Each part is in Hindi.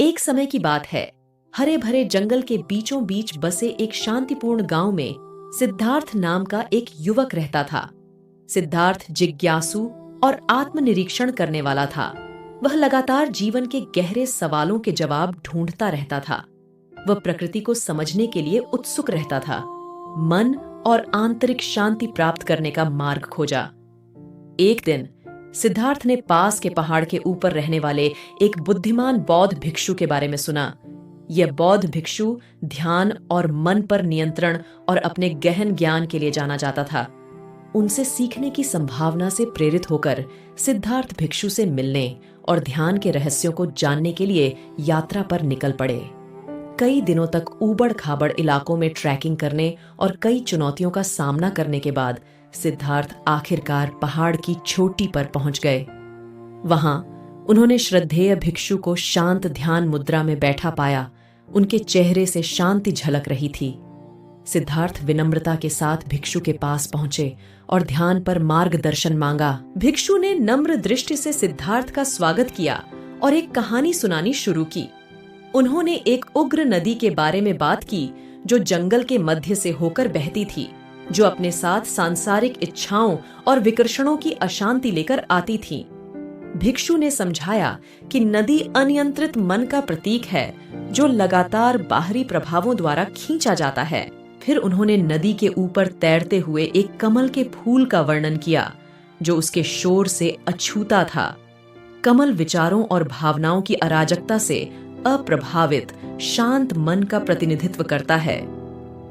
एक समय की बात है। हरे भरे जंगल के बीचों बीच बसे एक शांतिपूर्ण गांव में सिद्धार्थ नाम का एक युवक रहता था। सिद्धार्थ जिज्ञासु और आत्मनिरीक्षण करने वाला था। वह लगातार जीवन के गहरे सवालों के जवाब ढूंढता रहता था। वह प्रकृति को समझने के लिए उत्सुक रहता था। मन और आंतरिक शांति प्राप्त करने का मार्ग खोजा। एक दिन सिद्धार्थ ने पास के पहाड़ के ऊपर रहने वाले एक बुद्धिमान बौद्ध भिक्षु के बारे में सुना। यह बौद्ध भिक्षु ध्यान और मन पर नियंत्रण और अपने गहन ज्ञान के लिए जाना जाता था। उनसे सीखने की संभावना से प्रेरित होकर सिद्धार्थ भिक्षु से मिलने और ध्यान के रहस्यों को जानने के लिए यात्रा पर निकल पड़े। कई दिनों तक ऊबड़ खाबड़ इलाकों में ट्रैकिंग करने और कई चुनौतियों का सामना करने के बाद सिद्धार्थ आखिरकार पहाड़ की चोटी पर पहुंच गए। वहां उन्होंने श्रद्धेय भिक्षु को शांत ध्यान मुद्रा में बैठा पाया। उनके चेहरे से शांति झलक रही थी। सिद्धार्थ विनम्रता के साथ भिक्षु के पास पहुंचे और ध्यान पर मार्गदर्शन मांगा। भिक्षु ने नम्र दृष्टि से सिद्धार्थ का स्वागत किया और एक कहानी सुनानी शुरू की। उन्होंने एक उग्र नदी के बारे में बात की जो जंगल के मध्य से होकर बहती थी, जो अपने साथ सांसारिक इच्छाओं और विकर्षणों की अशांति लेकर आती थी। भिक्षु ने समझाया कि नदी अनियंत्रित मन का प्रतीक है जो लगातार बाहरी प्रभावों द्वारा खींचा जाता है। फिर उन्होंने नदी के ऊपर तैरते हुए एक कमल के फूल का वर्णन किया जो उसके शोर से अछूता था। कमल विचारों और भावनाओं की अराजकता से अप्रभावित शांत मन का प्रतिनिधित्व करता है।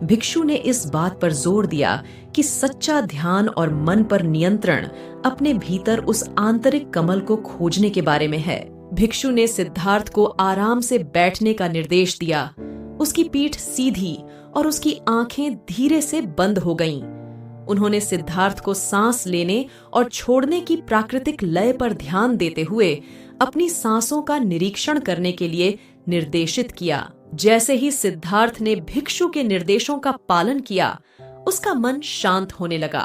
भिक्षु ने इस बात पर जोर दिया कि सच्चा ध्यान और मन पर नियंत्रण अपने भीतर उस आंतरिक कमल को खोजने के बारे में है। भिक्षु ने सिद्धार्थ को आराम से बैठने का निर्देश दिया। उसकी पीठ सीधी और उसकी आंखें धीरे से बंद हो गईं। उन्होंने सिद्धार्थ को सांस लेने और छोड़ने की प्राकृतिक लय पर ध्यान देते हुए अपनी सांसों का निरीक्षण करने के लिए निर्देशित किया। जैसे ही सिद्धार्थ ने भिक्षु के निर्देशों का पालन किया, उसका मन शांत होने लगा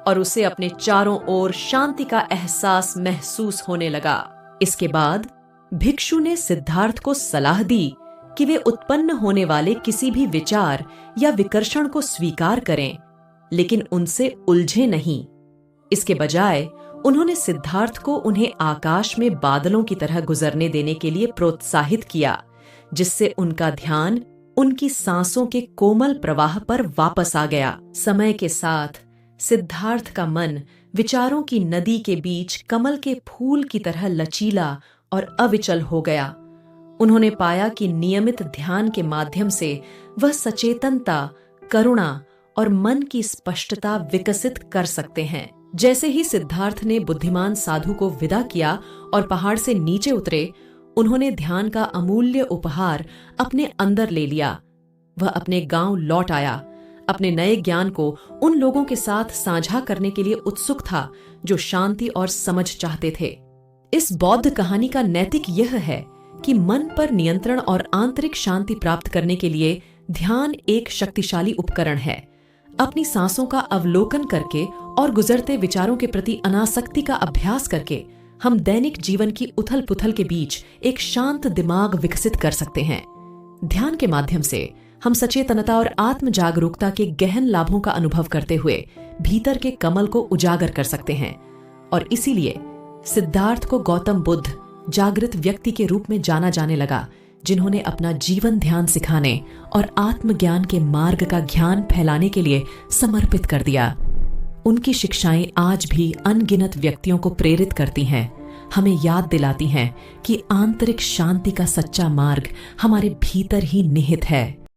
और उसे अपने चारों ओर शांति का एहसास महसूस होने लगा। इसके बाद भिक्षु ने सिद्धार्थ को सलाह दी कि वे उत्पन्न होने वाले किसी भी विचार या विकर्षण को स्वीकार करें, लेकिन उनसे उलझे नहीं। इसके बजाय उन्होंने सिद्धार्थ को उन्हें आकाश में बादलों की तरह गुजरने देने के लिए प्रोत्साहित किया, जिससे उनका ध्यान उनकी सांसों के कोमल प्रवाह पर वापस आ गया। समय के साथ सिद्धार्थ का मन विचारों की नदी के बीच कमल के फूल की तरह लचीला और अविचल हो गया। उन्होंने पाया कि नियमित ध्यान के माध्यम से वह सचेतनता, करुणा और मन की स्पष्टता विकसित कर सकते हैं। जैसे ही सिद्धार्थ ने बुद्धिमान साधु को विदा किया और पहाड़ से नीचे उतरे, उन्होंने ध्यान का अमूल्य उपहार अपने अंदर ले लिया। वह अपने गांव लौट आया। अपने नए ज्ञान को उन लोगों के साथ साझा करने के लिए उत्सुक था जो शांति और समझ चाहते थे। इस बौद्ध कहानी का नैतिक यह है कि मन पर नियंत्रण और आंतरिक शांति प्राप्त करने के लिए ध्यान एक शक्तिशाली उपकरण है। अपनी सांसों का अवलोकन करके और गुजरते विचारों के प्रति अनासक्ति का अभ्यास करके हम दैनिक जीवन की उथल पुथल के बीच एक शांत दिमाग विकसित कर सकते हैं। ध्यान के माध्यम से हम सचेतनता और आत्म जागरूकता के गहन लाभों का अनुभव करते हुए भीतर के कमल को उजागर कर सकते हैं। और इसीलिए सिद्धार्थ को गौतम बुद्ध जागृत व्यक्ति के रूप में जाना जाने लगा, जिन्होंने अपना जीवन ध्यान सिखाने और आत्मज्ञान के मार्ग का ज्ञान फैलाने के लिए समर्पित कर दिया। उनकी शिक्षाएं आज भी अनगिनत व्यक्तियों को प्रेरित करती हैं, हमें याद दिलाती हैं कि आंतरिक शांति का सच्चा मार्ग हमारे भीतर ही निहित है।